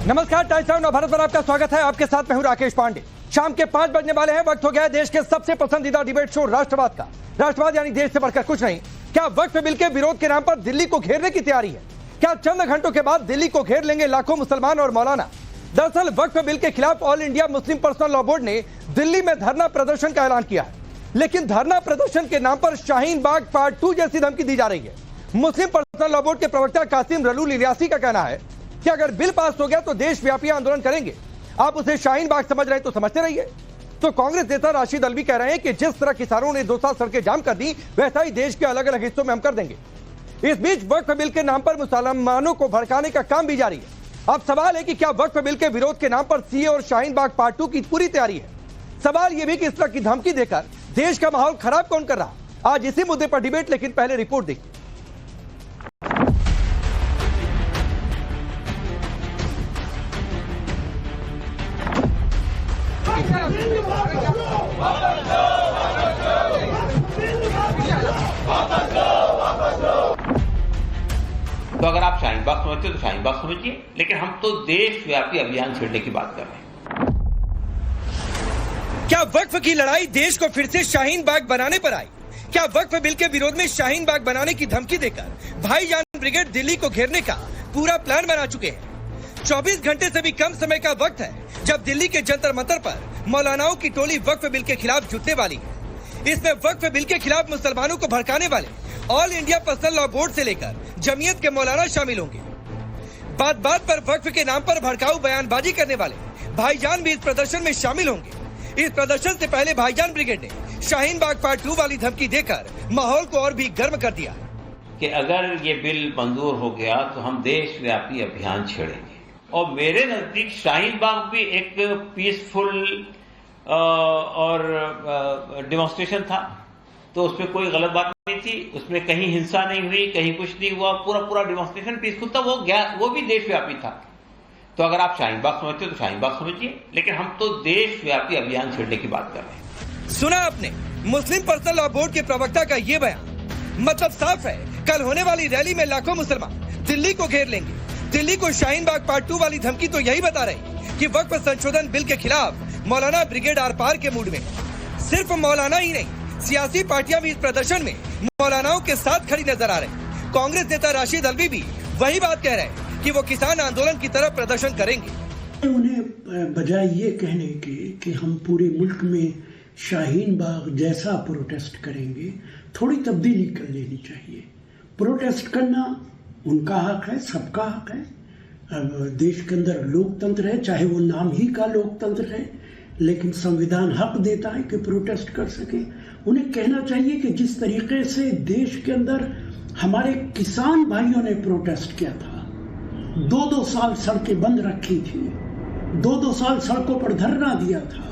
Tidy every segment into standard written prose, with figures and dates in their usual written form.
नमस्कार, times now Bharat पर आपका स्वागत है। आपके साथ मैं हूं राकेश पांडे। शाम के 5 बजने वाले हैं। वक्त हो गया है देश के सबसे पसंदीदा डिबेट शो राष्ट्रवाद का। राष्ट्रवाद यानी देश से बढ़कर कुछ नहीं। क्या वक्फ बिल के विरोध के नाम पर दिल्ली को घेरने की तैयारी है? क्या चंद घंटों के बाद दिल्ली को घेर लेंगे लाखों मुसलमान और मौलाना? दरअसल वक्फ बिल के खिलाफ all India Muslim personal law board ने दिल्ली में धरना प्रदर्शन का ऐलान किया है, लेकिन धरना प्रदर्शन के नाम पर शाहीन बाग पार्ट 2 जैसी धमकी दी जा रही है। मुस्लिम पर्सनल लॉ बोर्ड के प्रवक्ता कासिम रसूल इलियासी का कहना है कि अगर बिल पास हो गया तो देशव्यापी आंदोलन करेंगे। आप उसे शाहीन बाग समझ रहे हैं तो समझते रहिए। तो कांग्रेस नेता राशिद अल्वी कह रहे हैं कि जिस तरह किसानों ने 2 साल सड़कें जाम कर दी, वैसा ही देश के अलग अलग हिस्सों में हम कर देंगे। इस बीच वक्फ बिल के नाम पर मुसलमानों को भड़काने का काम भी जारी है। अब सवाल है कि क्या वक्फ बिल के विरोध के नाम पर सीए और शाहीन बाग पार्ट 2 की पूरी तैयारी है? सवाल यह भी कि इस तरह की धमकी देकर देश का माहौल खराब कौन कर रहा? आज इसी मुद्दे पर डिबेट, लेकिन पहले रिपोर्ट देखिए। तो अगर आप शाहीन बाग समझते हो तो शाहीन बाग समझिए, लेकिन हम तो देशव्यापी अभियान छेड़ने की बात कर रहे हैं। क्या वक्फ की लड़ाई देश को फिर से शाहीन बाग बनाने पर आई? क्या वक्फ बिल के विरोध में शाहीन बाग बनाने की धमकी देकर भाईजान ब्रिगेड दिल्ली को घेरने का पूरा प्लान बना चुके हैं? 24 घंटे से भी कम समय का वक्त है जब दिल्ली के जंतर मंतर पर मौलानाओं की टोली वक्फ बिल के खिलाफ जुटने वाली है। इसमें वक्फ बिल के खिलाफ मुसलमानों को भड़काने वाले all India personal law board से लेकर जमीयत के मौलाना शामिल होंगे। बात बात पर वक्फ के नाम पर भड़काऊ बयानबाजी करने वाले भाईजान भी इस प्रदर्शन में शामिल होंगे। इस प्रदर्शन से पहले भाईजान ब्रिगेड ने शाहीन बाग पार्ट 2 वाली धमकी देकर माहौल को और भी गर्म कर दिया कि अगर ये बिल मंजूर हो गया तो हम देशव्यापी अभियान छेड़ेंगे। और मेरे नजदीक शाहीन बाग भी एक पीसफुल और डेमोन्स्ट्रेशन था, तो उसमें कोई गलत बात नहीं थी, उसमें कहीं हिंसा नहीं हुई, कहीं कुछ नहीं हुआ, पूरा डेमोन्स्ट्रेशन पीसफुल था। वो भी देशव्यापी था। तो अगर आप शाहीन बाग समझते हो तो शाहीन बाग समझिए, लेकिन हम तो देशव्यापी अभियान छेड़ने की बात कर रहे हैं। सुना आपने मुस्लिम पर्सनल लॉ बोर्ड के प्रवक्ता का ये बयान। मतलब साफ है, कल होने वाली रैली में लाखों मुसलमान दिल्ली को घेर लेंगे। दिल्ली को शाहीन बाग पार्ट 2 वाली धमकी तो यही बता रही कि वक्फ संशोधन बिल के खिलाफ मौलाना ब्रिगेड आर पार के मूड में। सिर्फ मौलाना ही नहीं, सियासी पार्टियां भी इस प्रदर्शन में मौलानाओं के साथ खड़ी नजर आ रहे। कांग्रेस नेता राशिद अल्वी भी वही बात कह रहे हैं कि वो किसान आंदोलन की तरफ प्रदर्शन करेंगे। उन्हें बजाय ये कहने के कि हम पूरे मुल्क में शाहीन बाग जैसा प्रोटेस्ट करेंगे, थोड़ी तब्दीली कर लेनी चाहिए। प्रोटेस्ट करना उनका हक है, सबका हक है। देश के अंदर लोकतंत्र है, चाहे वो नाम ही का लोकतंत्र है, लेकिन संविधान हक देता है कि प्रोटेस्ट कर सके। उन्हें कहना चाहिए कि जिस तरीके से देश के अंदर हमारे किसान भाइयों ने प्रोटेस्ट किया था, 2-2 साल सड़कें बंद रखी थी, 2-2 साल सड़कों पर धरना दिया था,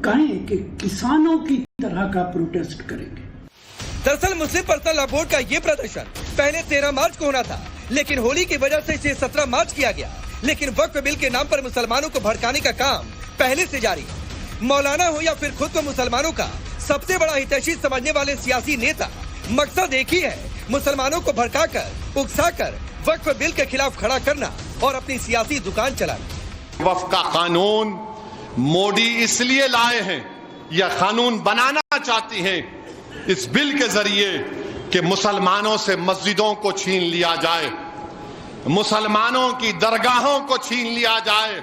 कहें कि किसानों की तरह का प्रोटेस्ट करेंगे। दरअसल मुस्लिम पर्सनल लॉ बोर्ड का ये प्रदर्शन पहले 13 मार्च को होना था, लेकिन होली की वजह से इसे 17 मार्च किया गया। लेकिन वक्फ बिल के नाम पर मुसलमानों को भड़काने का काम पहले से जारी है। मौलाना हो या फिर खुद को मुसलमानों का सबसे बड़ा हितैषी समझने वाले सियासी नेता, मकसद एक ही है, मुसलमानों को भड़काकर, उकसाकर वक्फ बिल के खिलाफ खड़ा करना और अपनी सियासी दुकान चलाना। वक्फ का कानून मोदी इसलिए लाए हैं, यह कानून बनाना चाहती हैं इस बिल के जरिए कि मुसलमानों से मस्जिदों को छीन लिया जाए, मुसलमानों की दरगाहों को छीन लिया जाए,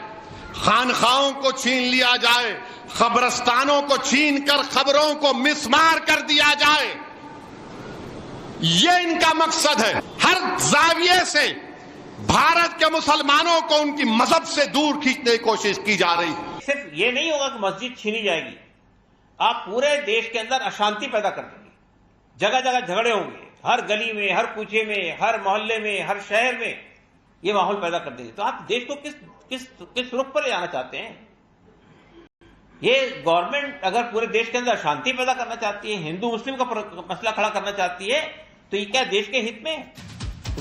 खानखाओं को छीन लिया जाए, कब्रस्तानों को छीन कर खबरों को मिसमार कर दिया जाए। ये इनका मकसद है। हर जाविये से भारत के मुसलमानों को उनकी मजहब से दूर खींचने की कोशिश की जा रही है। सिर्फ ये नहीं होगा कि मस्जिद छीनी जाएगी, आप पूरे देश के अंदर अशांति पैदा कर देंगे। जगह जगह झगड़े होंगे, हर गली में, हर कूचे में, हर मोहल्ले में, हर शहर में ये माहौल पैदा कर देंगे। तो आप देश को किस रुख पर ले जाना चाहते हैं? ये गवर्नमेंट अगर पूरे देश के अंदर शांति पैदा करना चाहती है, हिंदू मुस्लिम का मसला खड़ा करना चाहती है, तो ये क्या देश के हित में है?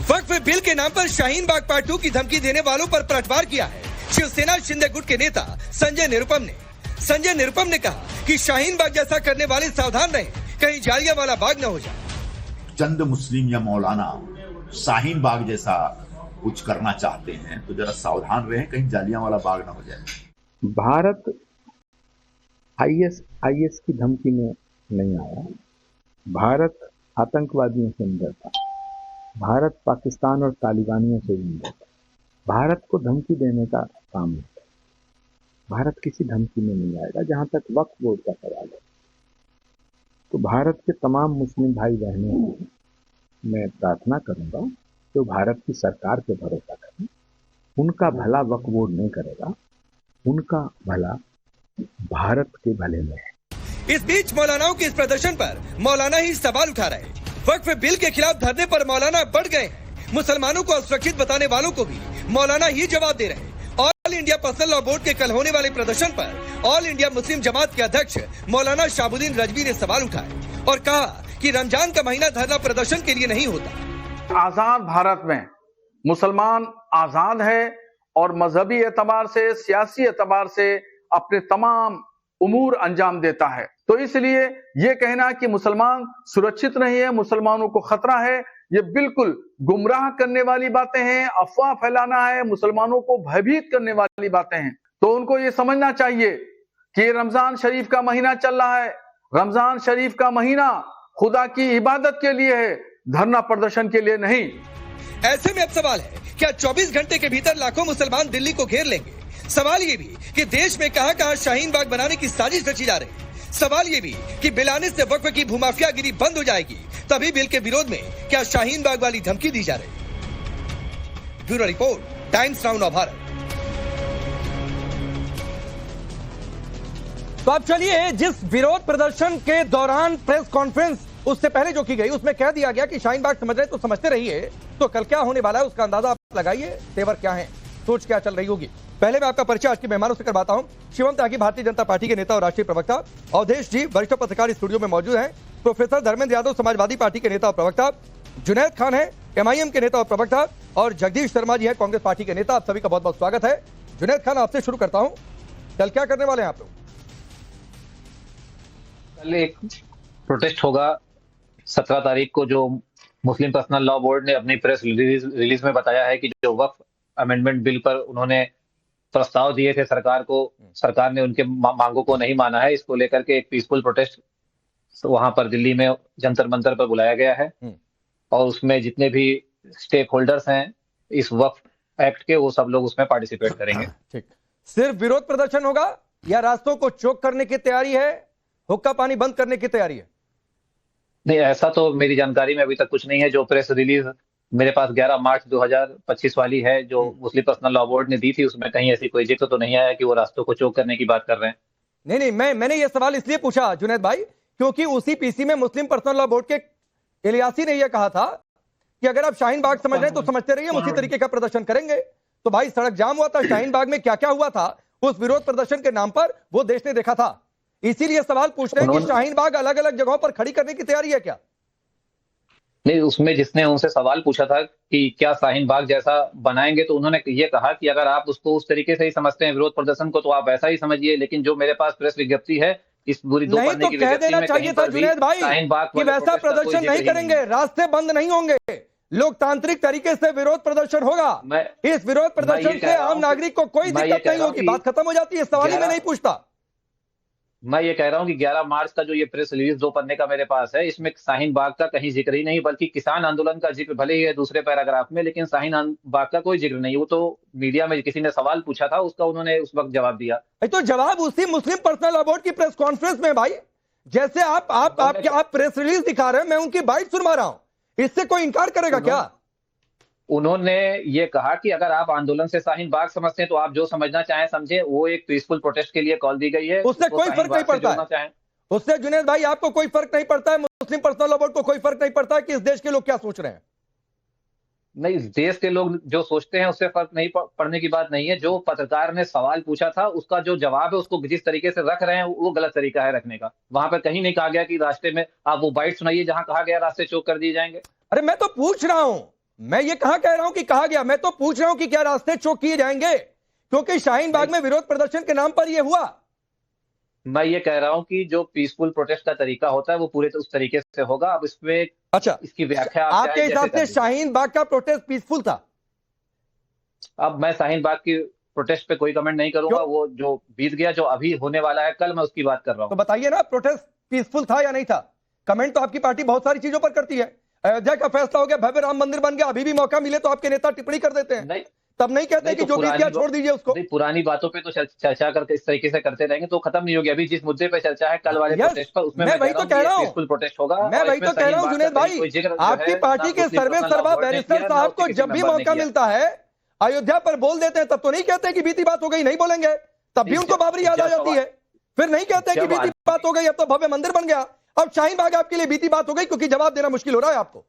वक्फ बिल के नाम पर शाहीन बाग पार्ट 2 की धमकी देने वालों पर पलटवार किया है शिवसेना शिंदे गुट के नेता संजय निरुपम ने कहा कि शाहीन बाग जैसा करने वाले सावधान रहें, कहीं जालियांवाला बाग न हो जाए। चंद मुस्लिम या मौलाना शाहीन बाग जैसा कुछ करना चाहते हैं तो जरा सावधान रहें, कहीं जालियांवाला बाग ना हो जाए। भारत आईएस की धमकी में नहीं आया। भारत आतंकवादियों से नहीं डरता। भारत पाकिस्तान और तालिबानियों से नहीं डरता। भारत को धमकी देने का काम नहीं है। भारत किसी धमकी में नहीं आएगा। जहां तक वक्फ बोर्ड का सवाल है, तो भारत के तमाम मुस्लिम भाई बहनों को मैं प्रार्थना करूंगा कि वो भारत की सरकार पे भरोसा करें। उनका भला वक्फ बोर्ड नहीं करेगा, उनका भला भारत के भले में है। इस बीच मौलानाओं के इस प्रदर्शन पर मौलाना ही सवाल उठा रहे हैं। वक्फ बिल के खिलाफ धरने पर मौलाना बढ़ गए हैं। मुसलमानों को असुरक्षित बताने वालों को भी मौलाना ही जवाब दे रहे हैं। All India personal law board के कल होने वाले प्रदर्शन पर ऑल इंडिया मुस्लिम जमात के अध्यक्ष मौलाना शाहबुद्दीन रजवी ने सवाल उठाए और कहा कि रमजान का महीना धरना प्रदर्शन के लिए नहीं होता। आजाद भारत में मुसलमान आजाद है और मजहबी एतबार से, सियासी एतबार से अपने तमाम उमूर अंजाम देता है। तो इसलिए ये कहना कि मुसलमान सुरक्षित नहीं है, मुसलमानों को खतरा है, ये बिल्कुल गुमराह करने वाली बातें हैं, अफवाह फैलाना है, मुसलमानों को भयभीत करने वाली बातें हैं। तो उनको ये समझना चाहिए कि रमजान शरीफ का महीना चल रहा है। रमजान शरीफ का महीना खुदा की इबादत के लिए है, धरना प्रदर्शन के लिए नहीं। ऐसे में अब सवाल है, क्या 24 घंटे के भीतर लाखों मुसलमान दिल्ली को घेर लेंगे? सवाल ये भी कि देश में कहां शाहीन बाग बनाने की साजिश रची जा रही है। सवाल ये भी कि बिल आने से वक्फ की भूमाफियागिरी बंद हो जाएगी, तभी बिल के विरोध में क्या शाहीन बाग वाली धमकी दी जा रही है। Bureau report, times now Bharat. तो अब चलिए, जिस विरोध प्रदर्शन के दौरान प्रेस कॉन्फ्रेंस उससे पहले जो की गई, उसमें कह दिया गया कि शाहीन बाग समझ रहे तो समझते रहिए, तो कल क्या होने वाला है उसका अंदाजा आप लगाइए। तेवर क्या है, सोच क्या चल रही होगी। पहले मैं आपका परिचय आज के मेहमानों से करवाता हूं। शिवम त्यागी भारतीय जनता पार्टी के नेता और राष्ट्रीय प्रवक्ता। अवधेश जी वरिष्ठ पत्रकार स्टूडियो में मौजूद हैं। प्रोफेसर धर्मेंद्र यादव समाजवादी पार्टी के नेता और प्रवक्ता। जुनैद खान है एमआईएम के नेता और प्रवक्ता। और जगदीश शर्मा जी है कांग्रेस पार्टी के नेता। आप सभी का बहुत बहुत स्वागत है। जुनैद खान, आपसे शुरू करता हूं, कल क्या करने वाले हैं आप लोग? कल एक प्रोटेस्ट होगा 17 तारीख को, जो मुस्लिम पर्सनल लॉ बोर्ड ने अपनी प्रेस रिलीज में बताया है कि जो वक्फ अमेंडमेंट बिल पर उन्होंने प्रस्ताव दिए थे सरकार को, सरकार ने उनके मांगों को नहीं माना है। इसको लेकर के एक पीसफुल प्रोटेस्ट वहां पर दिल्ली में जंतर मंतर पर बुलाया गया है और उसमें जितने भी स्टेक होल्डर्स हैं इस वक्फ एक्ट के, वो सब लोग उसमें पार्टिसिपेट करेंगे। ठीक, सिर्फ विरोध प्रदर्शन होगा या रास्तों को चौक करने की तैयारी है, हुक्का पानी बंद करने की तैयारी है? नहीं, ऐसा तो मेरी जानकारी में अभी तक कुछ नहीं है। जो प्रेस रिलीज मेरे पास 11 मार्च 2025 वाली है, जो मुस्लिम पर्सनल लॉ बोर्ड ने दी थी, उसमें कहीं ऐसी कोई जिक्र तो नहीं आया कि वो रास्तों को चौक करने की बात कर रहे हैं। नहीं, मैंने ये सवाल इसलिए पूछा जुनैद भाई, क्योंकि उसी पीसी में मुस्लिम पर्सनल लॉ बोर्ड के इलियासी ने यह कहा था कि अगर आप शाहीन बाग समझ रहे हैं तो समझते रहिए, उसी तरीके का प्रदर्शन करेंगे। तो भाई सड़क जाम हुआ था, शाहीन बाग में क्या क्या हुआ था उस विरोध प्रदर्शन के नाम पर, वो देश ने देखा था। इसीलिए सवाल पूछ रहे हैं कि शाहीन बाग अलग अलग जगहों पर खड़ी करने की तैयारी है क्या? नहीं, उसमें जिसने उनसे सवाल पूछा था कि क्या शाहीन बाग जैसा बनाएंगे, तो उन्होंने ये कहा कि अगर आप उसको उस तरीके से ही समझते हैं विरोध प्रदर्शन को, तो आप वैसा ही समझिए। लेकिन जो मेरे पास प्रेस विज्ञप्ति है, इस पूरी 2 पन्ने की विज्ञप्ति में कहीं पर भी शाहीन बाग कि वैसा प्रदर्शन नहीं करेंगे, रास्ते बंद नहीं होंगे, लोकतांत्रिक तरीके से विरोध प्रदर्शन होगा। इस विरोध प्रदर्शन से आम नागरिक को कोई दिक्कत नहीं होगी, बात खत्म हो जाती है। सवाल ही मैं नहीं पूछता। मैं ये कह रहा हूं कि 11 मार्च का जो ये प्रेस रिलीज 2 पन्ने का मेरे पास है, इसमें शाहीन बाग का कहीं जिक्र ही नहीं, बल्कि किसान आंदोलन का जिक्र भले ही है दूसरे पैराग्राफ में, लेकिन शाहीन बाग का कोई जिक्र नहीं। वो तो मीडिया में किसी ने सवाल पूछा था, उसका उन्होंने उस वक्त जवाब दिया। तो जवाब उसी मुस्लिम पर्सनल लॉ बोर्ड की प्रेस कॉन्फ्रेंस में भाई, जैसे आप प्रेस रिलीज दिखा रहे हैं, मैं उनकी बाइट सुनवा रहा हूं, इससे कोई इंकार करेगा क्या? उन्होंने ये कहा कि अगर आप आंदोलन से शाहीन बाग समझते हैं तो आप जो समझना चाहें समझे, वो एक पीसफुल प्रोटेस्ट के लिए कॉल दी गई है। उससे कोई फर्क नहीं पड़ता है। उससे जुनैद भाई आपको कोई फर्क नहीं पड़ता है, मुस्लिम पर्सनल लॉ बोर्ड को कोई फर्क नहीं पड़ता है कि इस देश के लोग क्या सोच रहे हैं? नहीं, देश के लोग जो सोचते हैं उससे फर्क नहीं पड़ने की बात नहीं है। जो पत्रकार ने सवाल पूछा था उसका जो जवाब है, उसको जिस तरीके से रख रहे हैं वो गलत तरीका है रखने का। वहां पर कहीं नहीं कहा गया कि रास्ते में, आप वो बाइट सुनाइए जहां कहा गया रास्ते चौक कर दिए जाएंगे। अरे मैं तो पूछ रहा हूं, मैं ये कहां कह रहा हूं कि कहा गया, मैं तो पूछ रहा हूं कि क्या रास्ते चौक किए जाएंगे, क्योंकि शाहीन बाग में विरोध प्रदर्शन के नाम पर यह हुआ। मैं ये कह रहा हूं कि जो पीसफुल प्रोटेस्ट का तरीका होता है वो पूरे उस तरीके से होगा। अब इसमें अच्छा, इसकी व्याख्या आपके हिसाब से शाहीन बाग का प्रोटेस्ट पीसफुल था? अब मैं शाहीन बाग की प्रोटेस्ट पे कोई कमेंट नहीं करूंगा। क्यों? वो जो बीत गया, जो अभी होने वाला है कल, मैं उसकी बात कर रहा तो हूँ। बताइए ना, प्रोटेस्ट पीसफुल था या नहीं था? कमेंट तो आपकी पार्टी बहुत सारी चीजों पर करती है। अयोध्या का फैसला हो गया, भव्य राम मंदिर बन गया, अभी भी मौका मिले तो आपके नेता टिप्पणी कर देते हैं। नहीं, तब नहीं कहते कि जो बीत गया छोड़ दीजिए उसको। नहीं, पुरानी बातों पे तो चर्चा करके इस तरीके से करते रहेंगे तो खत्म नहीं होगी। अभी जिस मुद्दे पे चर्चा है कल वाले प्रोटेस्ट पर, उसमें मैं वही तो कह रहा हूं, पीसफुल प्रोटेस्ट होगा। मैं वही तो कह रहा हूं जुनेद भाई, आपकी पार्टी के सर्वे सर्वा बैरिस्टर साहब को जब भी मौका मिलता है अयोध्या पर बोल देते हैं, तब तो नहीं कहते कि बीती बात हो गई, नहीं बोलेंगे। तब भी उनको बाबरी याद आ जाती है, फिर नहीं कहते कि बीती बात हो गई, अब तो भव्य मंदिर बन गया। अब शाहीन बाग आपके लिए बीती बात हो गई क्योंकि जवाब देना मुश्किल हो रहा है आपको।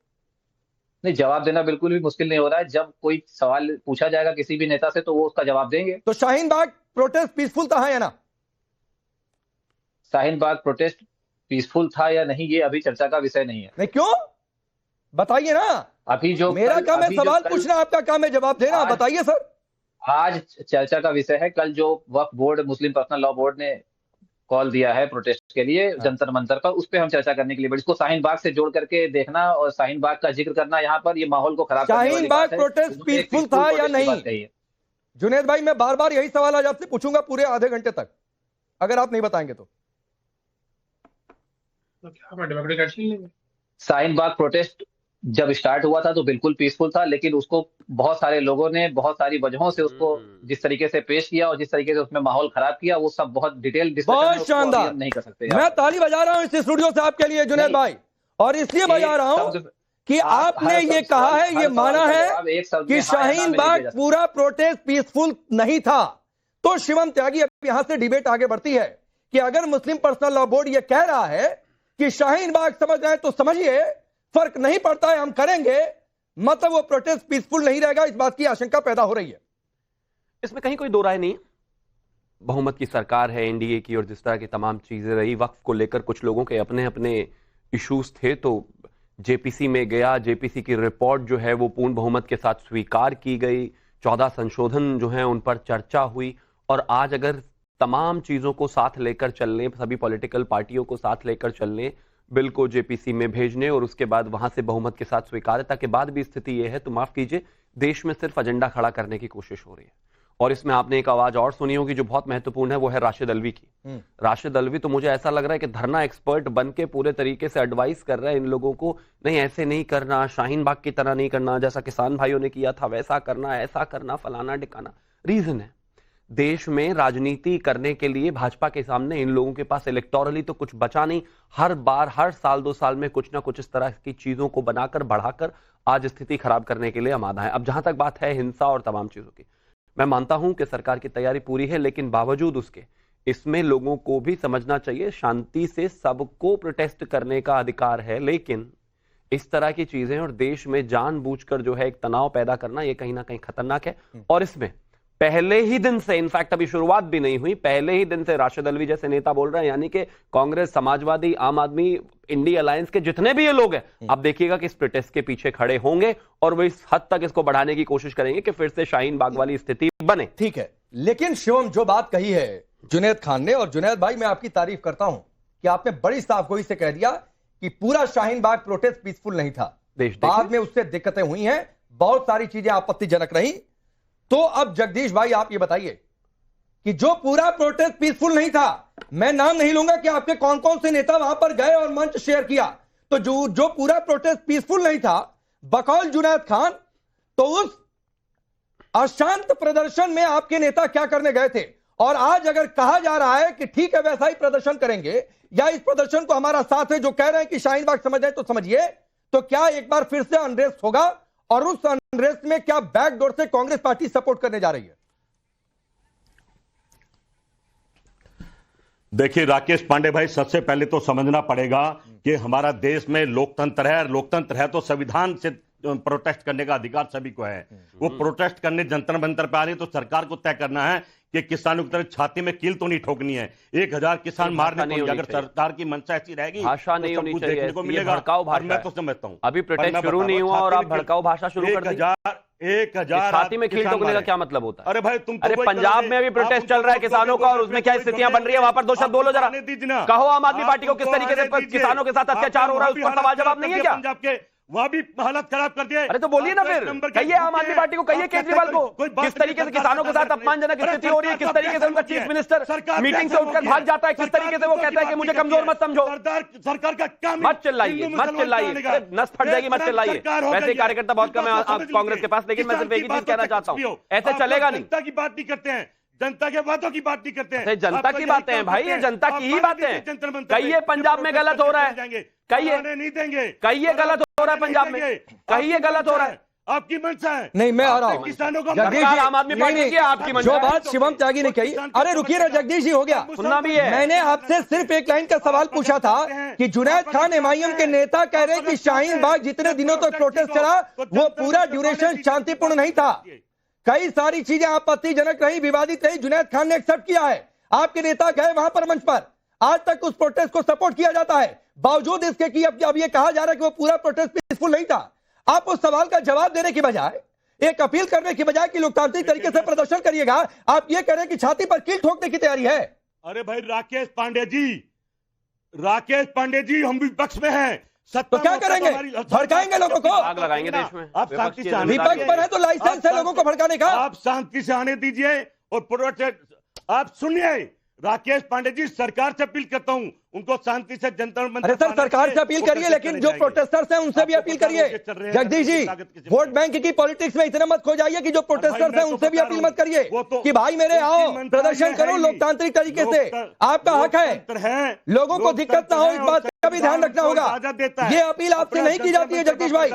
नहीं, जवाब देना बिल्कुल भी मुश्किल नहीं हो रहा है। जब कोई सवाल पूछा जाएगा किसी भी नेता से तो वो उसका जवाब देंगे। तो शाहीन बाग प्रोटेस्ट पीसफुल था या ना? शाहीन बाग प्रोटेस्ट पीसफुल था या नहीं, ये अभी चर्चा का विषय नहीं है। नहीं, क्यों? बताइए ना। अभी जो मेरा काम है सवाल पूछना, आपका काम है जवाब देना। बताइए सर। आज चर्चा का विषय है, कल जो वक्फ बोर्ड, मुस्लिम पर्सनल लॉ बोर्ड ने कॉल दिया है प्रोटेस्ट के लिए जंतर मंतर पर, उस पे हम चर्चा करने के लिए, बट इसको शाहीन बाग से जोड़ करके देखना और शाहीन बाग का जिक्र करना यहाँ पर, ये माहौल को खराब करने वाली शाहीन बात बाग है। प्रोटेस्ट पीसफुल था या नहीं? जुनेद भाई, मैं बार बार यही सवाल आज आपसे पूछूंगा पूरे आधे घंटे तक, अगर आप नहीं बताएंगे तो शाहीन बाग प्रोटेस्ट जब स्टार्ट हुआ था तो बिल्कुल पीसफुल था, लेकिन उसको बहुत सारे लोगों ने बहुत सारी वजहों से उसको जिस तरीके से पेश किया और जिस तरीके से उसमें माहौल खराब किया, वो सब बहुत डिटेल डिस्कशन बहुत शानदार। नहीं कर सकते। मैं ताली बजा रहा हूं इस स्टूडियो से आपके लिए जुनेद भाई, और इसलिए बजा रहा हूं कि आपने ये कहा है, ये माना है कि शाहीन बाग पूरा प्रोटेस्ट पीसफुल नहीं था। तो शिवम त्यागी, अब यहां से डिबेट आगे बढ़ती है कि अगर मुस्लिम पर्सनल लॉ बोर्ड ये कह रहा है कि शाहीन बाग समझ रहे हैं तो समझिए, फर्क नहीं पड़ता है, हम करेंगे, मतलब वो प्रोटेस्ट पीसफुल नहीं रहेगा, इस बात की आशंका पैदा हो रही है। इसमें कहीं कोई दो राय नहीं। बहुमत की सरकार है एनडीए की, और जिस तरह की तमाम चीजें रही, वक्फ को लेकर कुछ लोगों के अपने अपने इश्यूज थे, तो जेपीसी में गया, जेपीसी की रिपोर्ट जो है वो पूर्ण बहुमत के साथ स्वीकार की गई, 14 संशोधन जो हैं उन पर चर्चा हुई, और आज अगर तमाम चीजों को साथ लेकर चलने, सभी पॉलिटिकल पार्टियों को साथ लेकर चलने, बिल को जेपीसी में भेजने और उसके बाद वहां से बहुमत के साथ स्वीकार्यता के बाद भी स्थिति यह है, तो माफ कीजिए, देश में सिर्फ एजेंडा खड़ा करने की कोशिश हो रही है। और इसमें आपने एक आवाज और सुनी होगी जो बहुत महत्वपूर्ण है, वो है राशिद अल्वी की। राशिद अल्वी तो मुझे ऐसा लग रहा है कि धरना एक्सपर्ट बन के पूरे तरीके से एडवाइस कर रहा है इन लोगों को, नहीं ऐसे नहीं करना, शाहीन बाग की तरह नहीं करना, जैसा किसान भाइयों ने किया था वैसा करना, ऐसा करना, फलाना ढिकाना। रीजन है, देश में राजनीति करने के लिए भाजपा के सामने इन लोगों के पास इलेक्टोरली तो कुछ बचा नहीं। हर बार, हर साल 2 साल में कुछ ना कुछ इस तरह की चीजों को बनाकर, बढ़ाकर आज स्थिति खराब करने के लिए आमादा है। अब जहां तक बात है हिंसा और तमाम चीजों की, मैं मानता हूं कि सरकार की तैयारी पूरी है, लेकिन बावजूद उसके इसमें लोगों को भी समझना चाहिए, शांति से सबको प्रोटेस्ट करने का अधिकार है, लेकिन इस तरह की चीजें और देश में जानबूझकर जो है एक तनाव पैदा करना, यह कहीं ना कहीं खतरनाक है। और इसमें पहले ही दिन से, इनफैक्ट अभी शुरुआत भी नहीं हुई, पहले ही दिन से राशिद अल्वी जैसे नेता बोल रहे हैं, यानी कि कांग्रेस, समाजवादी, आम आदमी, इंडी अलायंस के जितने भी ये लोग हैं, आप देखिएगा कि इस प्रोटेस्ट के पीछे खड़े होंगे और वो इस हद तक इसको बढ़ाने की कोशिश करेंगे कि फिर से शाहीन बाग वाली स्थिति बने। ठीक है, लेकिन शिवम जो बात कही है जुनेद खान ने, और जुनेद भाई मैं आपकी तारीफ करता हूं कि आपने बड़ी साफगोई से कह दिया कि पूरा शाहीन बाग प्रोटेस्ट पीसफुल नहीं था, बाद में उससे दिक्कतें हुई हैं, बहुत सारी चीजें आपत्तिजनक रही। तो अब जगदीश भाई आप ये बताइए कि जो पूरा प्रोटेस्ट पीसफुल नहीं था, मैं नाम नहीं लूंगा कि आपके कौन कौन से नेता वहां पर गए और मंच शेयर किया, तो जो पूरा प्रोटेस्ट पीसफुल नहीं था, बकौल जुनैद खान, तो उस अशांत प्रदर्शन में आपके नेता क्या करने गए थे? और आज अगर कहा जा रहा है कि ठीक है वैसा ही प्रदर्शन करेंगे, या इस प्रदर्शन को हमारा साथ है, जो कह रहे हैं कि शाहीन बाग समझ जाए तो समझिए, तो क्या एक बार फिर से अनरेस्ट होगा? और उस अनरेस्ट में क्या बैकडोर से कांग्रेस पार्टी सपोर्ट करने जा रही है? देखिए राकेश पांडे भाई, सबसे पहले तो समझना पड़ेगा कि हमारा देश में लोकतंत्र है, और लोकतंत्र है तो संविधान से प्रोटेस्ट करने का अधिकार सभी को है। वो प्रोटेस्ट करने जंतर मंतर पे आ रही है, तो सरकार को तय करना है कि किसानों की तरफ छाती में कील तो नहीं ठोकनी है। 1000 किसान मारने को, अगर सरकार की मंशा ऐसी रहेगी, भाषा नहीं होनी चाहिए, देखने को मिलेगा। और मैं तो समझता हूं अभी प्रोटेस्ट शुरू नहीं हुआ और आप भड़काऊ भाषा शुरू कर दी। 1000 छाती में कील ठोकने का क्या मतलब होता है? अरे भाई तुम, अरे पंजाब में अभी प्रोटेस्ट चल रहा है किसानों का, और उसमें क्या स्थितियां बन रही है वहां पर? 2 शब्द बोलो जरा, कहो आम आदमी पार्टी को किस तरीके से किसानों के साथ अत्याचार हो रहा है, उस पर सवाल जवाब नहीं है क्या? वहां भी हालत खराब कर दिए। अरे तो बोलिए ना फिर, कहिए आम आदमी पार्टी को, कहिए केजरीवाल को, किस तरीके से किसानों के साथ अपमानजनक स्थिति हो रही है, किस तरीके से उनका चीफ मिनिस्टर मीटिंग से उठकर भाग जाता है, किस तरीके से वो कहता है कि मुझे कमजोर मत समझो। सरकार का काम, मत चिल्लाइए, मत चिल्लाइए, नस फट जाएगी, मत चिल्लाइए। वैसे कार्यकर्ता बहुत कम है कांग्रेस के पास, लेकिन मैं सिर्फ एक ही चीज कहना चाहता हूँ, ऐसे चलेगा नहीं। जनता की बात नहीं करते हैं, जनता के बातों की बात नहीं करते हैं। जनता की बातें हैं भाई, ये जनता की ही बातें हैं। कहिए पंजाब में गलत हो रहा है, कहिए नहीं देंगे, कहिए गलत हो रहा है पंजाब में, कहिए गलत हो रहा है। आपकी मंशा है। नहीं, मैं आ रहा हूं किसानों को, जगदीश जी, आम आदमी पार्टी की आपकी मंशा जो है। बात शिवम त्यागी ने कही, अरे रुकिए ना जगदीश जी, हो गया, सुनना भी है। मैंने आपसे सिर्फ एक लाइन का सवाल पूछा था कि जुनैद खान एमआईएम के नेता कह रहे कि शाहीन बाग जितने दिनों तक प्रोटेस्ट चला वो पूरा ड्यूरेशन शांतिपूर्ण नहीं था, कई सारी चीजें आपत्तिजनक रही, विवादित रही, जुनैद खान ने एक्सेप्ट किया है। आपके नेता गए वहां पर मंच पर, आज तक उस प्रोटेस्ट को सपोर्ट किया जाता है, बावजूद इसके कि अब ये कहा जा रहा है कि वो पूरा प्रोटेस्ट पीसफुल नहीं था। आप उस सवाल का जवाब देने की बजाय, एक अपील करने की बजाय कि लोकतांत्रिक तरीके से प्रदर्शन करिएगा, आप ये कह रहे हैं कि छाती पर कील ठोकने की तैयारी है। अरे भाई राकेश पांडे जी, हम विपक्ष में हैं, तो क्या करेंगे, भड़काएंगे लोगों को, आग लगाएंगे देश में। आप शांति से आने विपक्ष पर है तो लाइसेंस है लोगों को भड़काने का। आप शांति से आने दीजिए और प्रोटेस्ट, आप सुनिए राकेश पांडे जी, सरकार से अपील करता हूं, उनको शांति से जनता मंच। अरे सर, सरकार से अपील करिए, लेकिन जो प्रोटेस्टर्स हैं उनसे भी अपील करिए। जगदीश जी, वोट बैंक की पॉलिटिक्स में इतने मत खो जाइए कि जो प्रोटेस्टर्स हैं उनसे भी अपील मत करिए कि भाई मेरे आओ, प्रदर्शन करो लोकतांत्रिक तरीके से, आपका हक है, लोगों को दिक्कत ना हो, इस बात का भी ध्यान रखना होगा। ये अपील आपसे नहीं की जाती है जगदीश भाई।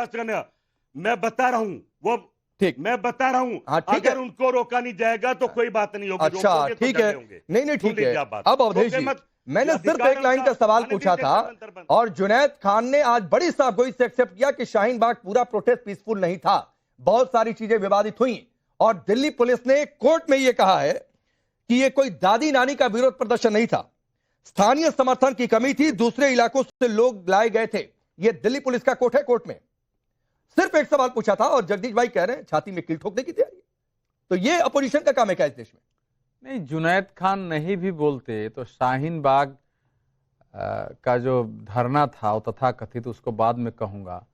मैं बता रहा हूँ, वो ठीक, मैं बता रहा हूँ, अगर उनको रोका नहीं जाएगा तो कोई बात नहीं होगी। अच्छा ठीक है, नहीं ठीक है। अब अवधेश जी, मैंने सिर्फ एक लाइन का सवाल पूछा था और जुनैद खान ने आज बड़ी साफगोई से एक्सेप्ट किया कि शाहीन बाग पूरा प्रोटेस्ट पीसफुल नहीं था, बहुत सारी चीजें विवादित हुई और दिल्ली पुलिस ने कोर्ट में यह कहा है कि यह कोई दादी नानी का विरोध प्रदर्शन नहीं था, स्थानीय समर्थन की कमी थी, दूसरे इलाकों से लोग लाए गए थे। यह दिल्ली पुलिस का कोर्ट है, कोर्ट में सिर्फ एक सवाल पूछा था और जगदीश भाई कह रहे हैं छाती में कील ठोकने की तैयारी। तो ये अपोजिशन का काम है क्या इस देश में? नहीं, जुनैद खान नहीं भी बोलते तो शाहीन बाग का जो धरना था वो तथा कथित, उसको बाद में कहूंगा,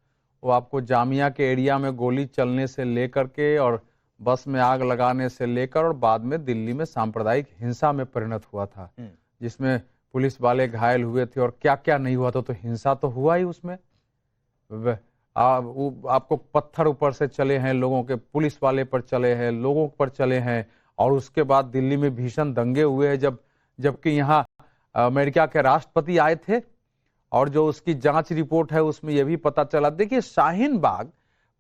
वो आपको जामिया के एरिया में गोली चलने से लेकर के और बस में आग लगाने से लेकर और बाद में दिल्ली में सांप्रदायिक हिंसा में परिणत हुआ था, जिसमें पुलिस वाले घायल हुए थे और क्या क्या नहीं हुआ था। तो हिंसा तो हुआ ही उसमें, आपको पत्थर ऊपर से चले हैं लोगों के, पुलिस वाले पर चले हैं, लोगों पर चले हैं, और उसके बाद दिल्ली में भीषण दंगे हुए हैं जबकि यहाँ अमेरिका के राष्ट्रपति आए थे और जो उसकी जांच रिपोर्ट है उसमें यह भी पता चला। देखिए, शाहीन बाग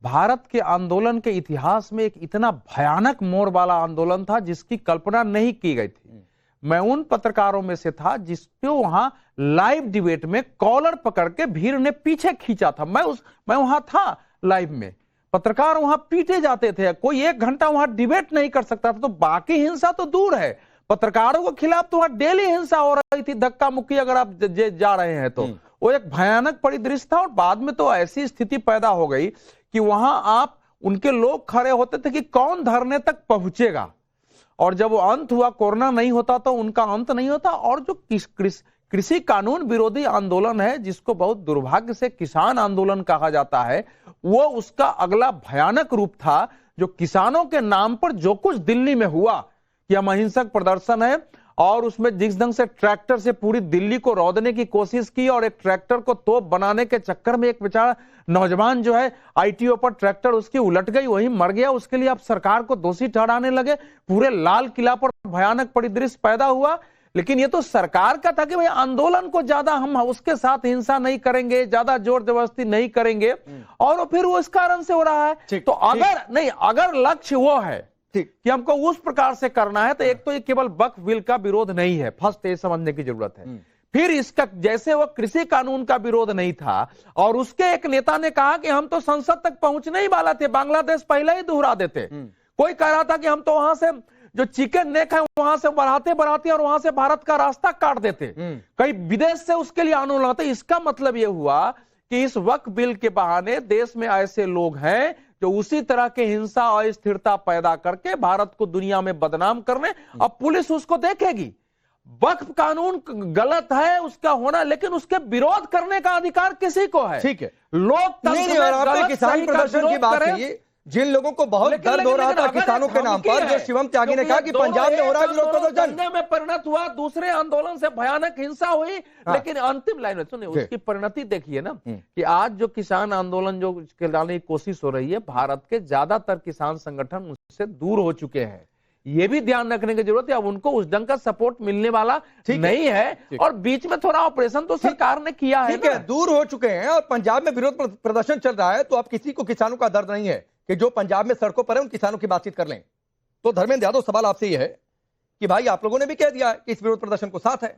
भारत के आंदोलन के इतिहास में एक इतना भयानक मोड़ वाला आंदोलन था जिसकी कल्पना नहीं की गई थी। मैं उन पत्रकारों में से था जिसपे वहां लाइव डिबेट में कॉलर पकड़ के भीड़ ने पीछे खींचा था। मैं वहां था लाइव में, पत्रकार वहां पीटे जाते थे, कोई 1 घंटा वहां डिबेट नहीं कर सकता था। तो बाकी हिंसा तो दूर है, पत्रकारों के खिलाफ तो वहां डेली हिंसा हो रही थी, धक्का मुक्की अगर आप जा रहे हैं तो वो एक भयानक परिदृश्य था। और बाद में तो ऐसी स्थिति पैदा हो गई कि वहां आप उनके लोग खड़े होते थे कि कौन धरने तक पहुंचेगा, और जब वो अंत हुआ, कोरोना नहीं होता तो उनका अंत नहीं होता। और जो कृषि कानून विरोधी आंदोलन है, जिसको बहुत दुर्भाग्य से किसान आंदोलन कहा जाता है, वो उसका अगला भयानक रूप था, जो किसानों के नाम पर जो कुछ दिल्ली में हुआ कि हम अहिंसक प्रदर्शन है, और उसमें जिस ढंग से ट्रैक्टर से पूरी दिल्ली को रौदने की कोशिश की और एक ट्रैक्टर को तोप बनाने के चक्कर में एक बेचारा नौजवान जो है आईटीओ पर ट्रैक्टर उसकी उलट गई, वही मर गया, उसके लिए आप सरकार को दोषी ठहराने लगे। पूरे लाल किला पर भयानक परिदृश्य पैदा हुआ। लेकिन ये तो सरकार का था कि भाई आंदोलन को ज्यादा हम उसके साथ हिंसा नहीं करेंगे, ज्यादा जोर जबरदस्ती नहीं करेंगे, और फिर वो इस कारण से हो रहा है। तो अगर लक्ष्य वो है कि हमको उस प्रकार से करना है, तो एक तो ये केवल वक्फ बिल का विरोध नहीं है, फर्स्ट ये समझने की जरूरत है। फिर इसका, जैसे वो कृषि कानून का विरोध नहीं था, और उसके एक नेता ने कहा कि हम तो संसद तक पहुंचने ही वाला थे, बांग्लादेश पहले ही दोहरा देते। कोई कह रहा था कि हम तो वहां से जो चिकन नेक है वहां से बढ़ाते और वहां से भारत का रास्ता काट देते, कई विदेश से उसके लिए आंदोलन होते। इसका मतलब यह हुआ कि इस वक्फ बिल के बहाने देश में ऐसे लोग हैं जो उसी तरह के हिंसा अस्थिरता पैदा करके भारत को दुनिया में बदनाम करने, अब पुलिस उसको देखेगी। वक्फ कानून गलत है उसका होना, लेकिन उसके विरोध करने का अधिकार किसी को है। ठीक है, लोकतंत्र में और आपने गलत किसान सही का प्रदर्शन की विरोध बात करें। की, जिन लोगों को बहुत दर्द हो रहा था किसानों के नाम पर, जो शिवम त्यागी ने कहा कि पंजाब में हो रहा है विरोध प्रदर्शन, दंगे में परिणत हुआ, दूसरे आंदोलन से भयानक हिंसा हुई। लेकिन अंतिम लाइन में सुनिए, उसकी परिणति देखिए ना, कि आज जो किसान आंदोलन जो चलाने की कोशिश हो रही है, भारत के ज्यादातर किसान संगठन उससे दूर हो चुके हैं। ये भी ध्यान रखने की जरूरत है। अब उनको उस ढंग का सपोर्ट मिलने वाला नहीं है, और बीच में थोड़ा ऑपरेशन तो सरकार ने किया है। ठीक है, दूर हो चुके हैं और पंजाब में विरोध प्रदर्शन चल रहा है, तो अब किसी को किसानों का दर्द नहीं है कि जो पंजाब में सड़कों पर है उन किसानों की बातचीत कर लें। तो धर्मेंद्र यादव, सवाल आपसे यह है कि भाई आप लोगों ने भी कह दिया कि इस विरोध प्रदर्शन को साथ है,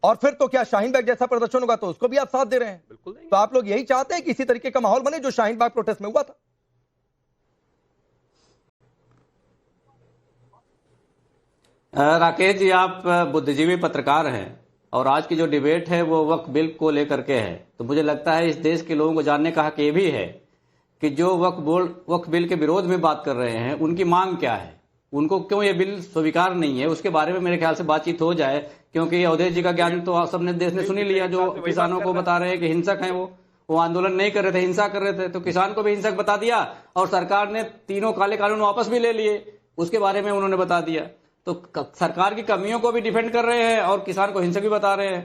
और फिर तो क्या शाहीन बाग जैसा प्रदर्शन होगा तो उसको भी आप साथ दे रहे हैं? बिल्कुल नहीं। तो आप लोग यही चाहते हैं कि इसी तरीके का माहौल बने जो शाहीन बाग प्रोटेस्ट में हुआ था? राकेश जी, आप बुद्धिजीवी पत्रकार हैं और आज की जो डिबेट है वो वक्फ बिल को लेकर के है, तो मुझे लगता है इस देश के लोगों को जानने का हक ये भी है कि जो वक्फ बिल के विरोध में बात कर रहे हैं उनकी मांग क्या है, उनको क्यों ये बिल स्वीकार नहीं है, उसके बारे में मेरे ख्याल से बातचीत हो जाए। क्योंकि अवधेश जी का ज्ञान तो सबने देश ने सुन ही लिया, जो किसानों को बता रहे हैं कि हिंसक हैं, वो आंदोलन नहीं कर रहे थे, हिंसा कर रहे थे, तो किसान को भी हिंसक बता दिया और सरकार ने तीनों काले कानून वापस भी ले लिए, उसके बारे में उन्होंने बता दिया। तो सरकार की कमियों को भी डिफेंड कर रहे हैं और किसान को हिंसक भी बता रहे हैं।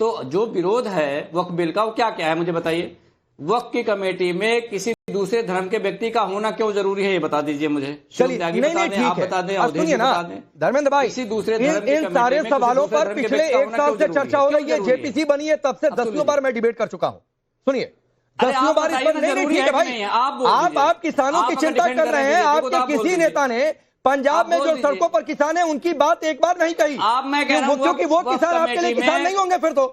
तो जो विरोध है वक्फ बिल का वो क्या क्या है मुझे बताइए। वक्फ की कमेटी में किसी दूसरे धर्म के व्यक्ति का होना क्यों जरूरी है, ये बता दीजिए मुझे। चलिए, नहीं ठीक है, अब सुनिए ना धर्मेंद्र भाई, किसी दूसरे इन सारे सवालों पर पिछले एक साल से चर्चा हो रही है। जेपीसी बनी है तब से 10 बार मैं डिबेट कर चुका हूं। सुनिए, 10 बार इस पर नहीं ठीक है भाई, आप किसानों की चिंता कर रहे हैं। आपके किसी नेता ने पंजाब में जो सड़कों पर किसान है उनकी बात एक बार नहीं कही, क्योंकि वो किसान आपके लिए किसान नहीं होंगे फिर तो,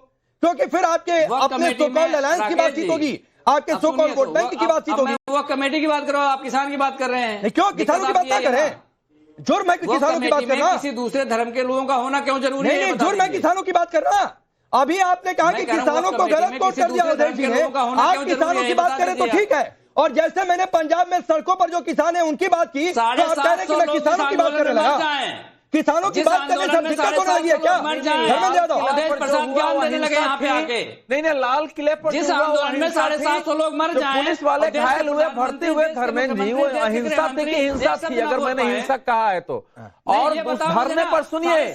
क्योंकि फिर आपके अपने सो कॉल्ड अलायंस की बातचीत होगी, आपके सो कॉल्ड वोट बैंक की बातचीत होगी। वो कमेटी की बात करो, आप किसान की बात कर रहे हैं। क्यों किसानों की बात ना करें? जुर्म है किसानों की बात करना। किसी दूसरे धर्म के लोगों का होना क्यों जरूरी है? नहीं, जुर्म है किसानों की बात करना। अभी आपने कहा कि किसानों को गलत कोट कर दिया अवधेश जी ने, आप किसानों की बात करें तो ठीक है, और जैसे मैंने पंजाब में सड़कों पर जो किसान है उनकी बात की, तो आप कह रहे हैं कि मैं किसानों की बात करने लगा। किसानों की बात करने से दिक्कत होने लगी है क्या? धर्मेंद्र यादव नहीं, लाल किले पर जिस आंदोलन में 750 लोग मर जाएं, पुलिस वाले घायल हुए, भर्ती हुए, धर्मेंद्र जी वो अहिंसा थी कि हिंसा थी, अगर मैंने हिंसा कहा है तो। और उस धरने पर सुनिए,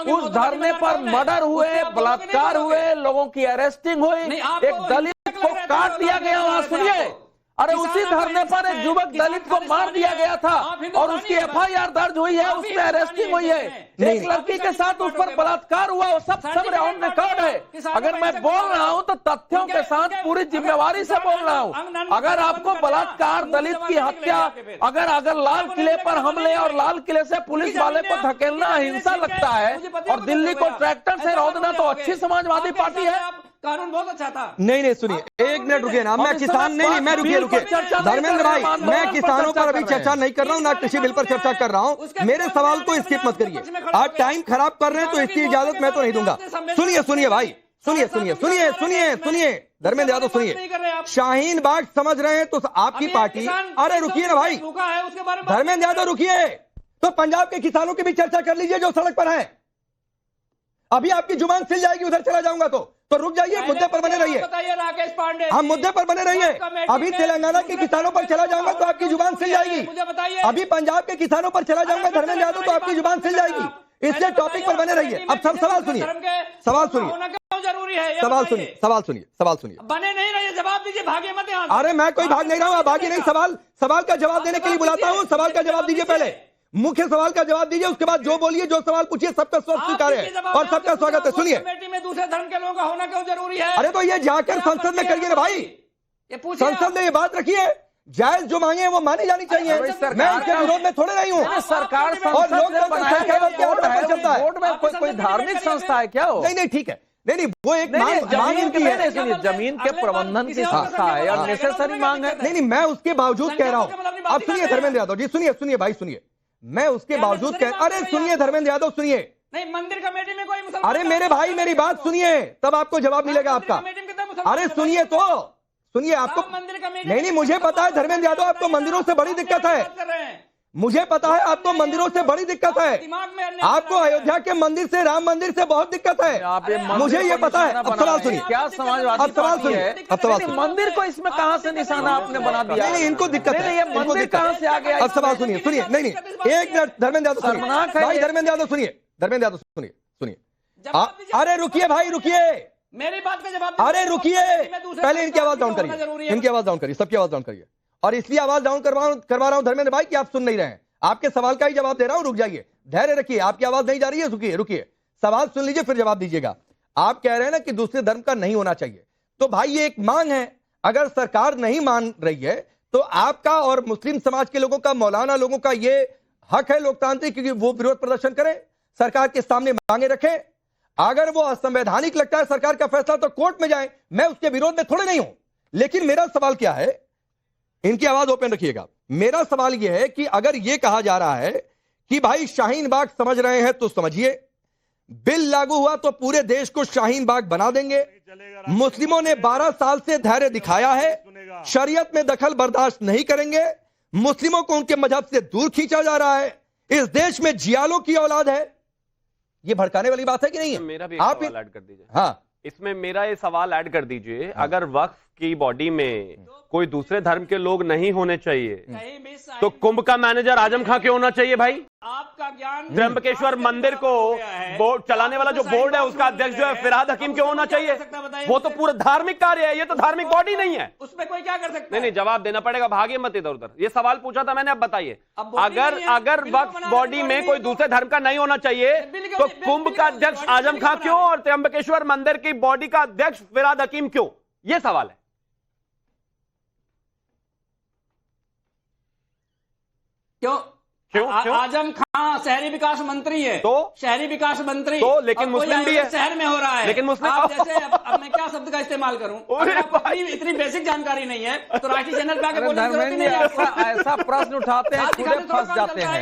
उस धरने पर मर्डर हुए, बलात्कार हुए, लोगों की अरेस्टिंग हुई, एक दलित को काट दिया गया वहां, सुनिए। अरे उसी धरने पर एक युवक दलित को मार दिया गया था और उसकी एफआईआर दर्ज हुई है, उसमें अरेस्टिंग हुई है, एक लड़की के साथ उस पर बलात्कार हुआ, वो सब ऑन रिकॉर्ड है। अगर मैं बोल रहा हूं तो तथ्यों के साथ पूरी जिम्मेवारी से बोल रहा हूं। अगर आपको बलात्कार, दलित की हत्या, अगर लाल किले पर हमले और लाल किले से पुलिस वाले को धकेलना हिंसा लगता है और दिल्ली को ट्रैक्टर से रौंदना तो अच्छी समाजवादी पार्टी है। कानून बहुत अच्छा था। नहीं सुनिए, एक मिनट रुकिए ना, मैं किसान नहीं, मैं रुकिए धर्मेंद्र भाई, मैं किसानों पर अभी चर्चा नहीं कर रहा हूं, ना कृषि बिल पर चर्चा कर रहा हूं। मेरे सवाल को स्किप मत करिए, आप टाइम खराब कर रहे हैं तो इसकी इजाजत मैं तो नहीं दूंगा। सुनिए भाई, सुनिए धर्मेंद्र यादव, सुनिए। शाहीन बाग समझ रहे हैं तो आपकी पार्टी, अरे रुकिए ना भाई, धर्मेंद्र यादव रुकिए, तो पंजाब के किसानों की भी चर्चा कर लीजिए जो सड़क पर है। अभी आपकी जुबान सिल जाएगी, उधर चला जाऊंगा तो रुक जाइए, मुद्दे पर बने रहिए। बताइए राकेश पांडे, हम मुद्दे पर बने रहिए। अभी तेलंगाना के किसानों पर चला जाऊंगा तो आपकी जुबान सिल जाएगी। मुझे बताइए, अभी पंजाब के किसानों पर चला जाऊंगा धर्मेंद्र यादव तो आपकी जुबान सिल जाएगी। इसलिए टॉपिक पर बने रहिए। अब सब सवाल सुनिए, जरूरी है, सवाल सुनिए। बने नहीं रहिए, जवाब दीजिए, भागे मत यहाँ। अरे मैं कोई भाग नहीं रहा हूँ, भागी नहीं। सवाल का जवाब देने के लिए बुलाता हूँ, सवाल का जवाब दीजिए, पहले मुख्य सवाल का जवाब दीजिए, उसके बाद जो बोलिए, जो सवाल पूछिए, सबका स्वीकार है और सबका स्वागत है। सुनिए, कमेटी में दूसरे धर्म के लोगों का होना क्यों जरूरी है? अरे तो ये जाकर संसद में करिए ना भाई, संसद में ये बात रखिए, जायज जो मांगे वो मानी जानी चाहिए। मैं इसके विरोध में थोड़े नहीं हूँ। सरकार और लोग कोई धार्मिक संस्था है क्या? नहीं ठीक है, नहीं वो एक मांग की है, जमीन के प्रबंधन की संस्था है और नेसेसरी मांग है। नहीं मैं उसके बावजूद कह रहा हूँ। अब सुनिए धर्मेंद्र यादव जी, सुनिए भाई, सुनिए, मैं उसके बावजूद अरे सुनिए धर्मेंद्र यादव, सुनिए। नहीं, मंदिर कमेटी में कोई मुसलमान, अरे मेरे भाई मेरी बात सुनिए, तब आपको जवाब मिलेगा आपका। अरे सुनिए तो सुनिए, आपको नहीं मुझे पता है धर्मेंद्र यादव, आपको मंदिरों से बड़ी दिक्कत है। मुझे पता है आपको मंदिरों से बड़ी दिक्कत है, आपको अयोध्या के मंदिर से, राम मंदिर से बहुत दिक्कत है, मुझे ये पता है। अब सवाल सुनिए, क्या समाजवादी अब सवाल सुनिए, अब सवाल सुनिए। मंदिर को इसमें कहां से निशाना आपने बना दिया? नहीं, इनको दिक्कत है, ये मंदिर कहां से आ गया? अब सवाल सुनिए, सुनिए, नहीं एक मिनट, धर्मेंद्र यादव सुनिए भाई, धर्मेंद्र यादव सुनिए, धर्मेंद्र यादव सुनिए। अरे रुकिए भाई, रुकिए, मेरी बात का जवाब। अरे रुकिए, पहले इनकी आवाज डाउन करिए, इनकी आवाज डाउन करिए, सबकी आवाज डाउन करिए। और इसलिए आवाज डाउन करवा रहा हूं धर्मेंद्र भाई कि आप सुन नहीं रहे हैं, आपके सवाल का ही जवाब दे रहा हूं। रुक जाइए, धैर्य रखिए, आपकी आवाज नहीं जा रही है, रुकिए, सवाल सुन लीजिए फिर जवाब दीजिएगा। आप कह रहे हैं ना कि दूसरे धर्म का नहीं होना चाहिए, तो भाई ये एक मांग है, अगर सरकार नहीं मान रही है तो आपका और मुस्लिम समाज के लोगों का, मौलाना लोगों का ये हक है लोकतांत्रिक, क्योंकि वो विरोध प्रदर्शन करें, सरकार के सामने मांगे रखें। अगर वो असंवैधानिक लगता है सरकार का फैसला तो कोर्ट में जाए, मैं उसके विरोध में थोड़े नहीं हूं। लेकिन मेरा सवाल क्या है, इनकी आवाज ओपन रखिएगा, मेरा सवाल यह है कि अगर यह कहा जा रहा है कि भाई शाहीन बाग समझ रहे हैं तो समझिए, बिल लागू हुआ तो पूरे देश को शाहीन बाग बना देंगे। मुस्लिमों ने 12 साल से धैर्य दिखाया है, शरीयत में दखल बर्दाश्त नहीं करेंगे, मुस्लिमों को उनके मजहब से दूर खींचा जा रहा है, इस देश में जियालों की औलाद है। ये भड़काने वाली बात है कि नहीं है? मेरा भी आप सवाल ऐड कर दीजिए। हाँ, इसमें मेरा ये सवाल ऐड कर दीजिए, अगर वक्फ की बॉडी में कोई दूसरे धर्म के लोग नहीं होने चाहिए तो कुंभ का मैनेजर आजम खां क्यों होना चाहिए भाई? आपका ज्ञान त्र्यंबकेश्वर मंदिर को बोर्ड चलाने वाला जो बोर्ड है उसका अध्यक्ष जो है फिरहाद हकीम क्यों होना चाहिए? वो तो पूरा धार्मिक कार्य है, ये तो धार्मिक बॉडी नहीं है। उसमें कोई क्या कर सकता है? नहीं, जवाब देना पड़ेगा, भागिए मत इधर उधर। ये सवाल पूछा था मैंने, अब बताइए। अगर वक्फ बॉडी में कोई दूसरे धर्म का नहीं होना चाहिए तो कुंभ का अध्यक्ष आजम खां क्यों और त्र्यंबकेश्वर मंदिर की बॉडी का अध्यक्ष फिरहाद हकीम क्यों? ये सवाल है। क्यों? आजम खां शहरी विकास मंत्री है, तो शहरी विकास मंत्री तो, लेकिन मुस्लिम भी है, शहर में हो रहा है, लेकिन मुस्लिम। आप जैसे अब मैं क्या शब्द का इस्तेमाल करूं? इतनी बेसिक जानकारी नहीं है तो राष्ट्रीय चैनल पे आके बोलने की जरूरत नहीं है। ऐसा प्रश्न उठाते हैं, खुद फंस जाते हैं।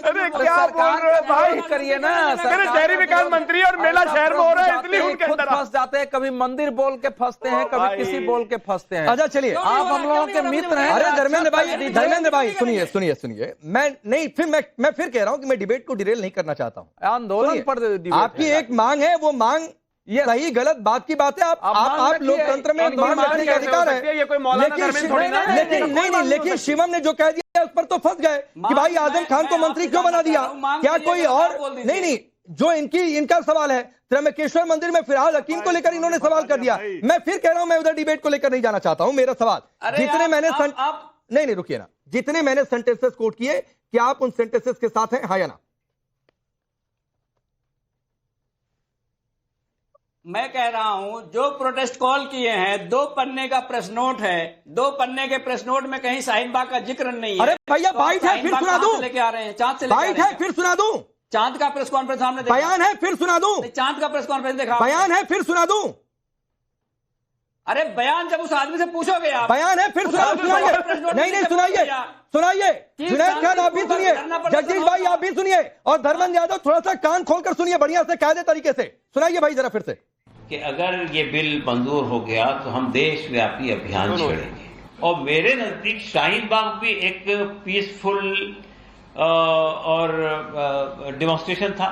अरे क्या बोल रहे हैं भाई, करिए ना, शहरी विकास मंत्री और मेला शहर में हो रहा है इसलिए उनके खुद फंस जाते हैं, कभी मंदिर बोल के फंसते हैं, कभी किसी बोल के फंसते हैं। अच्छा चलिए, आप हम लोगों के मित्र हैं। अरे धर्मेंद्र भाई सुनिए, मैं नहीं, मैं फिर कह रहा हूं कि मैं डिबेट को डिरेल नहीं करना चाहता हूं। आंदोलन पर आपकी एक मांग है, वो मांग ये सही गलत बात की बात है। आप लोकतंत्र में मांग रखने का अधिकार है, लेकिन शिवम ने जो कह दिया उस पर तो फंस गए कि भाई आजम खान को मंत्री क्यों बना दिया? क्या कोई और नहीं, जो इनका सवाल है त्र्यंबकेश्वर मंदिर में फिरहाद हकीम को लेकर इन्होंने सवाल कर दिया। मैं फिर कह रहा हूं, मैं उधर डिबेट को लेकर नहीं जाना चाहता हूं। मेरा सवाल जितने मैंने नहीं रुकिए ना, जितने मैंने सेंटेंसेस कोट किए, क्या आप उन सेंटेंसेस के साथ हैं, हाँ या ना? मैं कह रहा हूं जो प्रोटेस्ट कॉल किए हैं, 2 पन्ने का प्रेस नोट है, 2 पन्ने के प्रेस नोट में कहीं शाहीन बाग का जिक्र नहीं है। अरे भैया बाइट है, फिर सुना दूं। लेके आ रहे हैं, चांद से बाइट है, फिर सुना दूं। चांद का प्रेस कॉन्फ्रेंस हमने देखा, बयान है, फिर सुना दूं। चांद का प्रेस कॉन्फ्रेंस देखा, बयान है, फिर सुना दूं। अरे बयान जब उस आदमी से पूछोगे आप, बयान है, फिर सुनाइए। नहीं सुनाइए। जुनैद खान आप भी सुनिए, जगदीश भाई आप भी सुनिए, और धर्मेंद्र यादव थोड़ा सा कान खोलकर सुनिए, बढ़िया से कायदे तरीके से सुनाइए भाई जरा फिर से। कि अगर ये बिल मंजूर हो गया तो हम देशव्यापी अभियान छेड़ेंगे, और मेरे नजदीक शाहीन बाग भी एक पीसफुल और डेमोन्स्ट्रेशन था,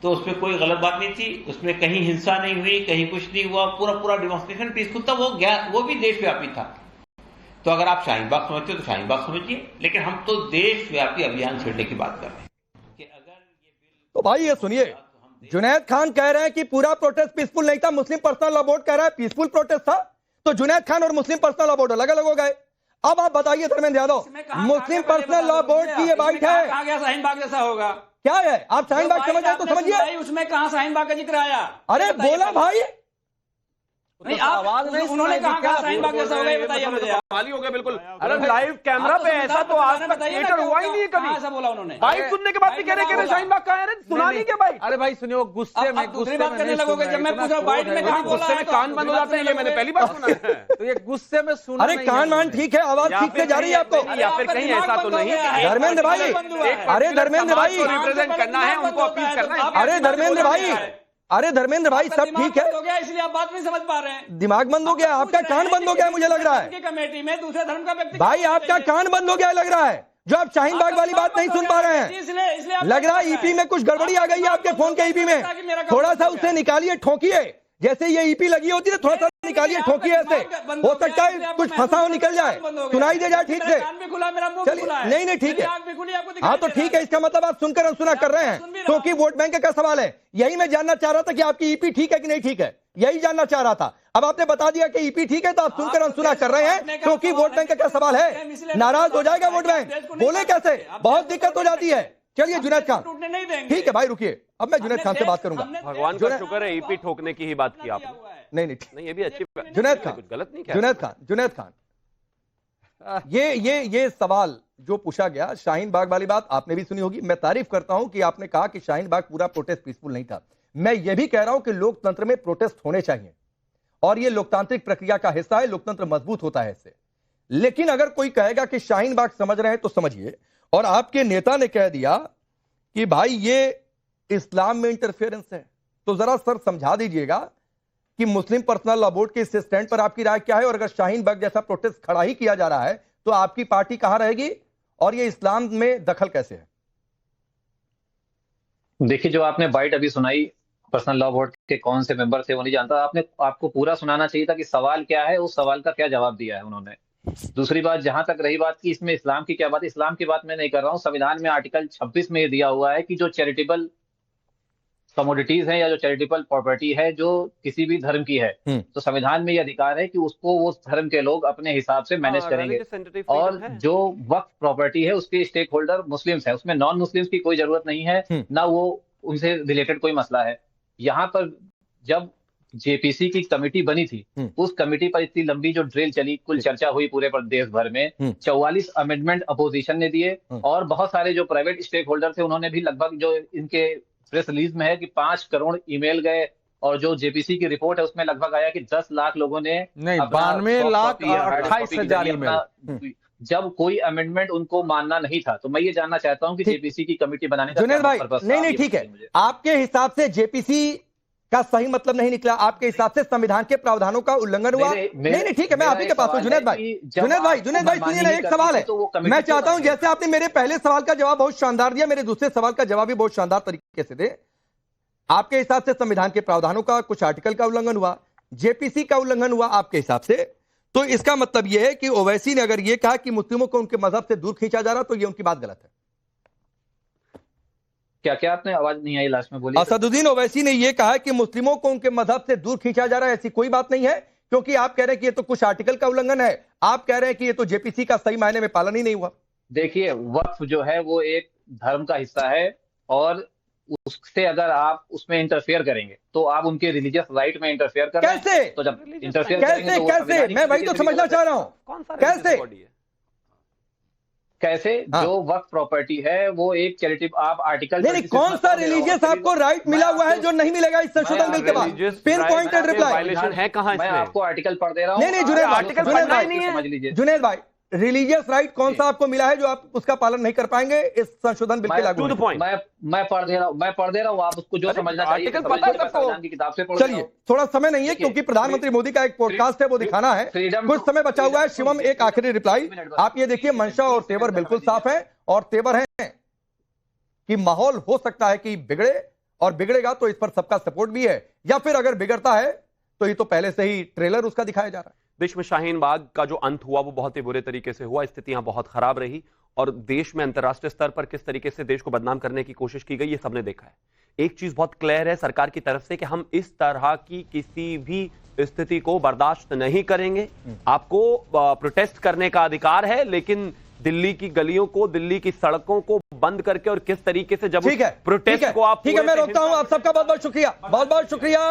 तो उसमें कोई गलत बात नहीं थी, उसमें कहीं हिंसा नहीं हुई, कहीं कुछ नहीं हुआ, पूरा डेमोन्स्ट्रेशन पीसफुल था, वो भी देशव्यापी था। तो अगर आप शाहीन बाग समझते हो तो शाहीन बाग समझिए, लेकिन हम तो देशव्यापी अभियान छेड़ने की बात कर रहे हैं कि अगर ये बिल। तो भाई ये सुनिए, जुनैद खान कह रहे हैं कि पूरा प्रोटेस्ट पीसफुल नहीं था, मुस्लिम पर्सनल लॉ बोर्ड कह रहा है पीसफुल प्रोटेस्ट था, तो जुनैद खान और मुस्लिम पर्सनल लॉ बोर्ड अलग अलग हो गए। अब आप बताइए धर्मेंद्र यादव, मुस्लिम पर्सनल लॉ बोर्ड की ये बाइट है, कहा गया शाहीन बाग जैसा होगा? क्या है? आप शाहीन बाग समझ रहे तो समझिए। उसमें कहां शाहीन बाग का जिक्र आया? अरे बोला भाई, नहीं आवाज नहीं, उन्होंने कहा शाहीन बाग जैसा होगा, बताइए मुझे। खाली हो गया बिल्कुल। अरे लाइव कैमरा पे ऐसा तो आज तक थिएटर हुआ ही नहीं है कभी। ऐसा बोला उन्होंने, बाइट सुनने के बाद भी कह रहे शाहीन बाग कहाँ है, सुना नहीं क्या बाइट? अरे भाई सुनिए, वो गुस्से में दूसरी बात करने लगोगे। जब मैं पूछा बाइट में कहां बोला है, कान बंद हो जाते हैं, ये मैंने पहली बार सुना है। तो ये गुस्से में सुना। अरे कान मान ठीक है, आवाज ठीक से जा रही है आपको, या फिर कहीं ऐसा तो नहीं? धर्मेंद्र भाई, अरे धर्मेंद्र भाई रिप्रेजेंट करना है, उनको अपील करना है। अरे धर्मेंद्र भाई सब ठीक है, इसलिए आप बात नहीं समझ पा रहे हैं। दिमाग बंद हो गया, आपका कान बंद हो गया मुझे लग रहा है। कमेटी में दूसरे धर्म का व्यक्ति, भाई आपका कान बंद हो गया लग रहा है। जो आप शाहीन बाग वाली बात नहीं सुन पा रहे हैं। लग रहा है ईपी में कुछ गड़बड़ी आ गई है आपके फोन के ईपी में। थोड़ा सा उसे निकालिए, ठोकिए, जैसे ये ईपी लगी होती है थोड़ा सा निकालिए, ठोकिए, ऐसे हो सकता है कुछ फंसा हो निकल जाए, सुनाई दे जाए ठीक से। चलिए, नहीं ठीक है, हाँ तो ठीक है, इसका मतलब आप सुनकर अनसुना कर रहे हैं, क्योंकि वोट बैंक का सवाल है। यही मैं जानना चाह रहा था कि आपकी ईपी ठीक है कि नहीं ठीक है, यही जानना चाह रहा था। अब आपने बता दिया कि ईपी ठीक है, तो आप सुनकर अनसुना कर रहे हैं, क्योंकि वोट बैंक का सवाल है। नाराज हो जाएगा वोट बैंक, बोले कैसे, बहुत दिक्कत हो जाती है। चलिए जुनैद खान, ठीक है भाई रुकिए, अब मैं जुनैद खान से बात करूंगा। भगवान का शुक्र है ईपी ठोकने की ही बात की आपने। नहीं ये भी अच्छी जुनैद खान, कुछ गलत नहीं किया। जुनैद खान ये सवाल जो पूछा गया, शाहीन बाग वाली बात आपने भी सुनी होगी। मैं तारीफ करता हूं कि आपने कहा कि शाहीन बाग पूरा प्रोटेस्ट पीसफुल नहीं था। मैं ये भी कह रहा हूं कि लोकतंत्र में प्रोटेस्ट होने चाहिए और ये लोकतांत्रिक प्रक्रिया का हिस्सा है, लोकतंत्र मजबूत होता है इससे। लेकिन अगर कोई कहेगा कि शाहीन बाग समझ रहे हैं तो समझिए, और आपके नेता ने कह दिया कि भाई ये इस्लाम में इंटरफेरेंस है, तो जरा सर समझा दीजिएगा कि मुस्लिम पर्सनल लॉ बोर्ड के इस स्टैंड पर आपकी राय क्या है, और अगर शाहीन बाग जैसा प्रोटेस्ट खड़ा ही किया जा रहा है तो आपकी पार्टी कहां रहेगी, और ये इस्लाम में दखल कैसे है? देखिए, जो आपने बाइट अभी सुनाई पर्सनल लॉ बोर्ड के कौन से मेंबर थे वो नहीं जानता, आपको पूरा सुनाना चाहिए था कि सवाल क्या है, उस सवाल का क्या जवाब दिया है उन्होंने। दूसरी बात, जहां तक रही बात की इसमें इस्लाम की क्या बात है, इस्लाम की बात मैं नहीं कर रहा हूं। संविधान में आर्टिकल 26 में ये दिया हुआ है कि जो चैरिटेबल कमोडिटीज हैं या जो चैरिटेबल प्रॉपर्टी है जो किसी भी धर्म की है, तो संविधान में ये अधिकार है कि उसको वो धर्म के लोग अपने हिसाब से मैनेज करेंगे। और जो वक्फ प्रॉपर्टी है उसके स्टेक होल्डर मुस्लिम्स है, उसमें नॉन मुस्लिम्स की कोई जरूरत नहीं है, ना वो उनसे रिलेटेड कोई मसला है। यहाँ पर जब जेपीसी की कमेटी बनी थी, उस कमेटी पर इतनी लंबी जो ड्रिल चली, कुल चर्चा हुई पूरे प्रदेश भर में, 44 अमेंडमेंट अपोजिशन ने दिए, और बहुत सारे जो प्राइवेट स्टेक होल्डर थे उन्होंने भी लगभग, जो इनके प्रेस रिलीज में है कि 5 करोड़ ईमेल गए, और जो जेपीसी की रिपोर्ट है उसमें लगभग आया कि 10 लाख लोगों ने, नहीं 92,28,000 ईमेल। जब कोई अमेंडमेंट उनको मानना नहीं था, तो मैं ये जानना चाहता हूं कि जेपीसी की कमेटी बनाने का जुनैद भाई, नहीं ठीक है, आपके हिसाब से जेपीसी का सही मतलब नहीं निकला, आपके हिसाब से संविधान के प्रावधानों का उल्लंघन हुआ? नहीं ठीक है, मैं आप ही के पास हूं। जुनैद भाई सुनिए ना, एक सवाल है, मैं चाहता हूं जैसे आपने मेरे पहले सवाल का जवाब बहुत शानदार दिया, मेरे दूसरे सवाल का जवाब भी बहुत शानदार तरीके से दे। आपके हिसाब से संविधान के प्रावधानों का कुछ आर्टिकल का उल्लंघन हुआ, जेपीसी का उल्लंघन हुआ आपके हिसाब से, तो इसका मतलब यह है कि ओवैसी ने अगर यह कहा कि मुस्लिमों को उनके मजहब से दूर खींचा जा रहा, तो यह उनकी बात गलत है। क्या आपने आवाज नहीं आई लास्ट में बोली? असदुद्दीन ओवैसी ने यह कहा कि मुस्लिमों को उनके मजहब से दूर खींचा जा रहा है, ऐसी कोई बात नहीं है, क्योंकि आप कह रहे हैं कि ये तो कुछ आर्टिकल का उल्लंघन है, आप कह रहे हैं कि ये तो जेपीसी का सही मायने में पालन ही नहीं हुआ। देखिए, वक्फ जो है वो एक धर्म का हिस्सा है, और उससे अगर आप उसमें इंटरफेयर करेंगे तो आप उनके रिलीजियस राइट में इंटरफेयर कर रहे हैं। कैसे? तो जब इंटरफेयर करेंगे तो कैसे? मैं वही तो समझना चाह रहा हूं, कैसे? जो वक्फ प्रॉपर्टी है वो एक चैरिटी, आप आर्टिकल नहीं, कौन सा रिलीजियस आपको राइट मिला हुआ है जो नहीं मिलेगा इस संशोधन बिल के बाद? पिन पॉइंटेड रिप्लाई है कहां? मैं आपको आर्टिकल पढ़ दे रहा हूं। नहीं जुनैद भाई, रिलीजियस राइट कौन सा आपको मिला है जो आप उसका पालन नहीं कर पाएंगे इस संशोधन बिल के लागू? मैं पढ़ दे रहा हूं, आप उसको जो समझना चाहिए संविधान की किताब से पढ़। चलिए, थोड़ा समय नहीं है क्योंकि प्रधानमंत्री मोदी का एक पॉडकास्ट है, वो दिखाना है, कुछ समय बचा हुआ है। शिवम, एक आखिरी रिप्लाई आप ये देखिए, मंशा और तेवर बिल्कुल साफ है, और तेवर है कि माहौल हो सकता है कि बिगड़े, और बिगड़ेगा तो इस पर सबका सपोर्ट भी है, या फिर अगर बिगड़ता है तो ये तो पहले से ही ट्रेलर उसका दिखाया जा रहा है। देश में शाहीन बाग का जो अंत हुआ वो बहुत ही बुरे तरीके से हुआ, स्थितियां बहुत खराब रही, और देश में अंतर्राष्ट्रीय स्तर पर किस तरीके से देश को बदनाम करने की कोशिश की गई ये सबने देखा है। एक चीज बहुत क्लियर है सरकार की तरफ से कि हम इस तरह की किसी भी स्थिति को बर्दाश्त नहीं करेंगे। आपको प्रोटेस्ट करने का अधिकार है, लेकिन दिल्ली की गलियों को, दिल्ली की सड़कों को बंद करके और किस तरीके से जब प्रोटेस्ट को आप, ठीक है, मैं रोकता हूं। आप सबका बहुत बहुत शुक्रिया, बहुत बहुत शुक्रिया।